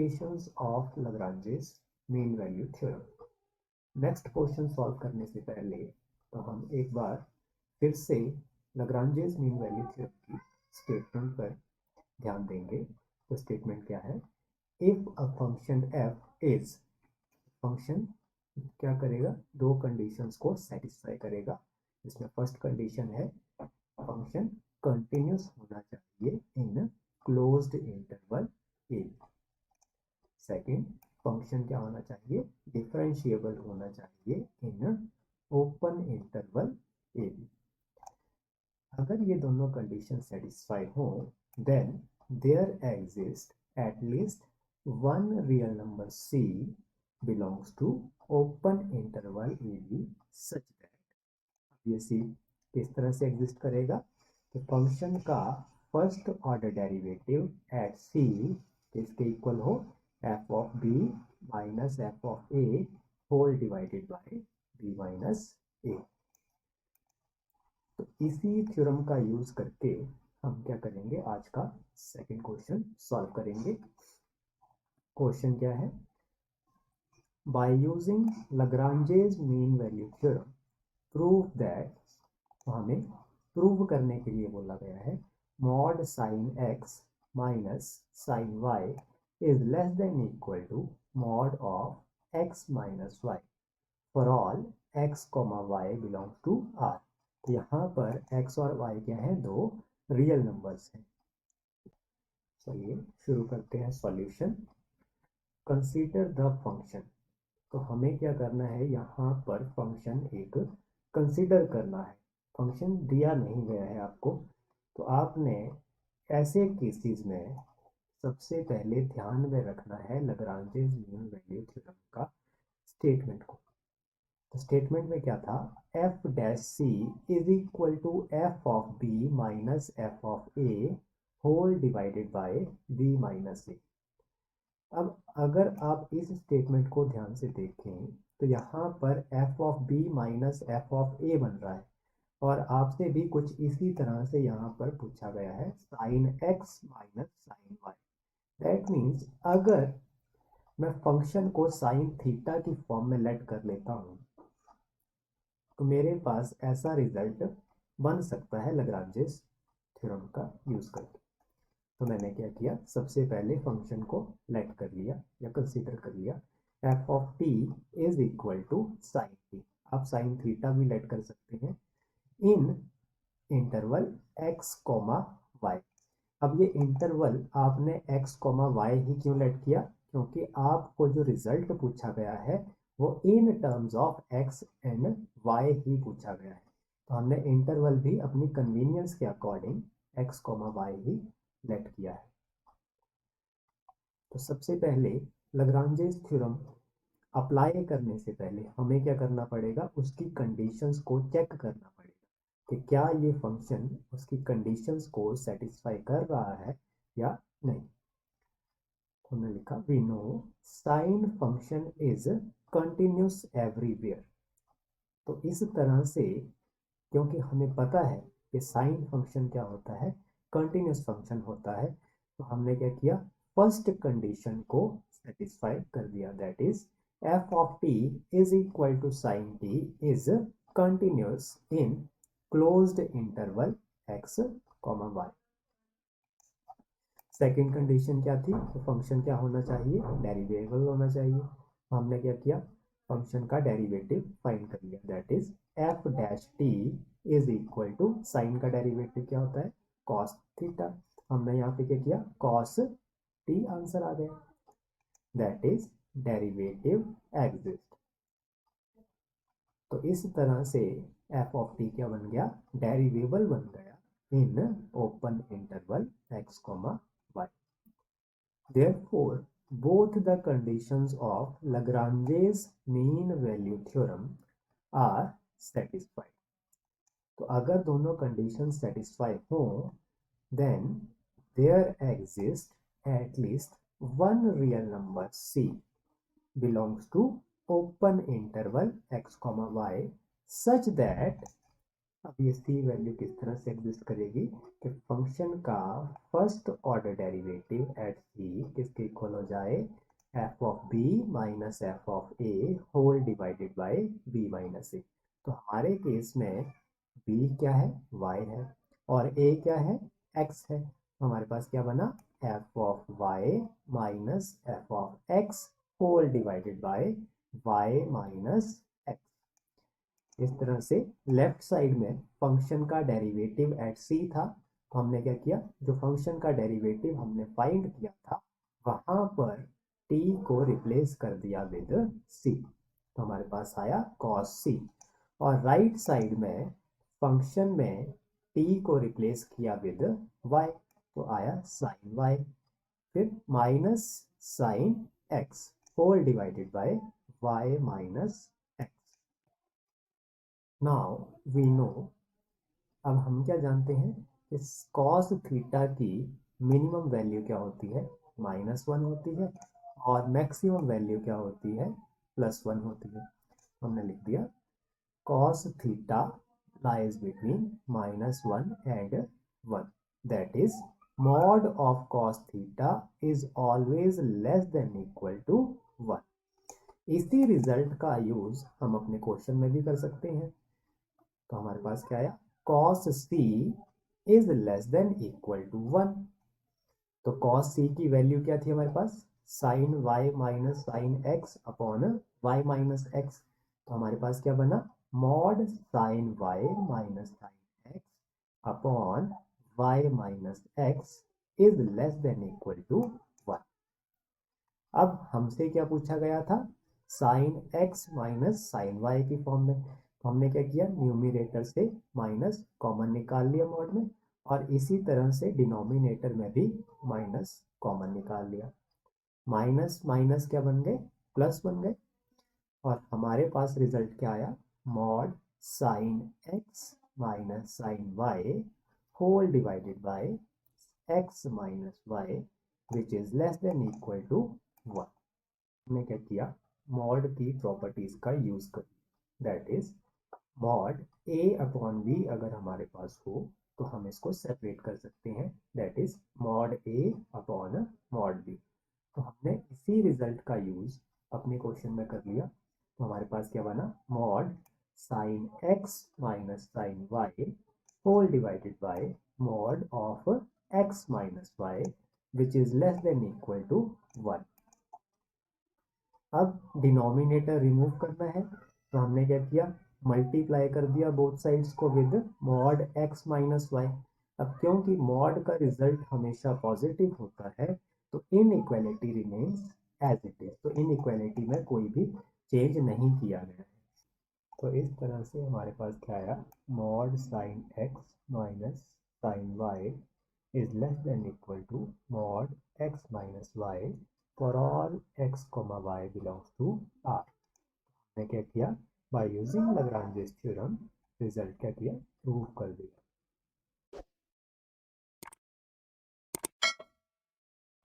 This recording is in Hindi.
Conditions of Lagrange's mean value theorem. Next question solve करने से पहले तो हम एक बार फिर से Lagrange's मीन वैल्यू थ्योरम की स्टेटमेंट पर ध्यान देंगे। तो स्टेटमेंट क्या है? If a function f is, function क्या करेगा? दो कंडीशंस को सेटिस्फाई करेगा। इसमें फर्स्ट कंडीशन है फंक्शन कंटिन्यूस होना चाहिए इन क्लोज्ड इंटरवल ए। सेकंड, फंक्शन क्या होना चाहिए? डिफरेंशिएबल होना चाहिए इन ओपन इंटरवल ए। अगर ये दोनों कंडीशन सेटिस्फाई हो then there exist at least one real number c belongs to open interval AB such that, ये c किस तरह से एग्जिस्ट करेगा? तो फंक्शन का first order derivative at c किसके इक्वल हो? f of b minus f of a whole divided by b minus a। तो इसी थ्योरम का यूज करके हम क्या करेंगे? आज का सेकंड क्वेश्चन सॉल्व करेंगे। क्वेश्चन क्या है? By using Lagrange's mean value theorem prove that, तो हमें प्रूव करने के लिए बोला गया है mod sine x minus sine y is less than equal to mod of x minus y for all x y belongs to R। तो यहाँ पर x और y क्या हैं? दो रियल नंबर्स हैं। चलिए शुरू करते हैं सॉल्यूशन। कंसीडर द फंक्शन, तो हमें क्या करना है? यहाँ पर फंक्शन एक कंसीडर करना है। फंक्शन दिया नहीं गया है आपको, तो आपने ऐसे केसेस में सबसे पहले ध्यान में रखना है Lagrange's मीन वैल्यू थ्योरम का स्टेटमेंट को। तो स्टेटमेंट में क्या था? f dash c is equal to f of b minus f of a whole divided by b minus a। अब अगर आप इस स्टेटमेंट को ध्यान से देखें तो यहाँ पर f of b minus f of a बन रहा है, और आपसे भी कुछ इसी तरह से यहाँ पर पूछा गया है sine x minus sine y। That means अगर मैं फंक्शन को साइन थीटा की फॉर्म में लेट कर लेता हूँ तो मेरे पास ऐसा रिजल्ट बन सकता है Lagrange's थ्योरम का यूज करके। तो मैंने क्या किया? सबसे पहले फंक्शन को लेट कर लिया या कंसीडर कर लिया। f of t is equal to sine t, आप साइन थीटा भी लेट कर सकते हैं in interval x comma y। अब ये इंटरवल आपने x कोमा y ही क्यों लेट किया? क्योंकि आपको जो रिजल्ट पूछा गया है वो in terms of x and y ही पूछा गया है। तो हमने इंटरवल भी अपनी कन्वीनियंस के अकॉर्डिंग x कोमा y ही लेट किया है। तो सबसे पहले Lagrange's थ्योरम अप्लाई करने से पहले हमें क्या करना पड़ेगा? उसकी कंडीशंस को चेक करना पड़ेगा कि क्या ये फंक्शन उसकी कंडीशंस को सेटिस्फाई कर रहा है या नहीं। हमने लिखा we know sine function is continuous everywhere. तो इस तरह से, क्योंकि हमें पता है कि साइन फंक्शन क्या होता है? कंटिन्यूस फंक्शन होता है, तो हमने क्या किया? फर्स्ट कंडीशन को सेटिस्फाई कर दिया, that is f of t is equal to sine t is continuous in closed interval x, y। Second condition क्या थी? तो फंक्शन क्या होना चाहिए? डेरिवेबल होना चाहिए। हमने क्या किया? फंक्शन का डेरिवेटिव फाइंड कर लिया, that is f dash t is equal to, sine का डेरिवेटिव क्या होता है? cos theta. हमने यहाँ पे क्या किया? cos t, आंसर आ गया, दैट इज डेरिवेटिव एग्जिस्ट। तो इस तरह से f ऑफ t क्या बन गया? डेरिवेबल बन गया in open interval x, y। Therefore, both the conditions of Lagrange's mean value theorem are satisfied. तो अगर दोनों कंडीशन सेटिस्फाई हो then there exists at least one real number c belongs to open interval x, y such that अब ये सी वैल्यू किस तरह से एग्जिस्ट करेगी कि फंक्शन का first order derivative at C किसके इक्वल हो जाए, F of B minus F of A whole divided by B minus A. तो हमारे केस में बी क्या है, वाई है, और ए क्या है, एक्स है। तो हमारे पास क्या बना, f of y minus F of x whole divided by y minus x. इस तरह से लेफ्ट साइड में फंक्शन का डेरिवेटिव एट सी था, तो हमने क्या किया, जो फंक्शन का डेरिवेटिव हमने फाइंड किया था वहां पर टी को रिप्लेस कर दिया विद सी, तो हमारे पास आया कॉस सी। और राइट साइड में फंक्शन में टी को रिप्लेस किया विद वाई, तो आया साइन वाई, फिर minus sine x whole divided by y minus x. Now we know, अब हम क्या जानते हैं कि कॉस थीटा की मिनिमम वैल्यू क्या होती है, -1 होती है, और मैक्सिमम वैल्यू क्या होती है, +1 होती है। हमने लिख दिया cos theta lies between -1 and 1, that is mod of cos theta is always less than equal to 1। इसी रिजल्ट का यूज हम अपने क्वेश्चन में भी कर सकते हैं। तो हमारे पास क्या आया, cos c is less than equal to 1। तो cos c की वैल्यू क्या थी हमारे पास, sine y minus sine x upon y minus x. तो हमारे पास क्या बना, mod sine y minus sine x upon y minus x is less than equal to 1। अब हमसे क्या पूछा गया था, sine x minus sine y की फॉर्म में। तो हमने क्या किया, न्यूमिनेटर से माइनस कॉमन निकाल लिया मॉड में, और इसी तरह से डिनोमिनेटर में भी माइनस कॉमन निकाल लिया। माइनस माइनस क्या बन गए, प्लस बन गए, और हमारे पास रिजल्ट क्या आया, mod sine x minus sine y whole divided by x minus y which is less than equal to 1। हमने क्या किया, मॉड की प्रॉपर्टीज का यूज कर, that is mod a upon b अगर हमारे पास हो तो हम इसको सेपरेट कर सकते हैं, that is mod a upon mod b. तो हमने इसी रिजल्ट का यूज अपने क्वेश्चन में कर लिया। तो हमारे पास क्या बना, mod sine x minus sine y whole divided by mod of x minus y which is less than equal to 1। अब डिनोमिनेटर रिमूव करना है, तो हमने क्या किया, मल्टीप्लाई कर दिया बोथ साइड्स को with mod x minus y. अब क्योंकि मॉड का रिजल्ट हमेशा पॉजिटिव होता है तो inequality remains as it is, तो इनइक्वालिटी में कोई भी चेंज नहीं किया गया है। तो इस तरह से हमारे पास क्या आया, mod sine x minus sine y is less than equal to mod x minus y for all x comma y belongs to R। ने क्या किया, बाय यूजिंग लाग्रांजेस थ्योरम रिजल्ट क्या किया, प्रूव कर दिया।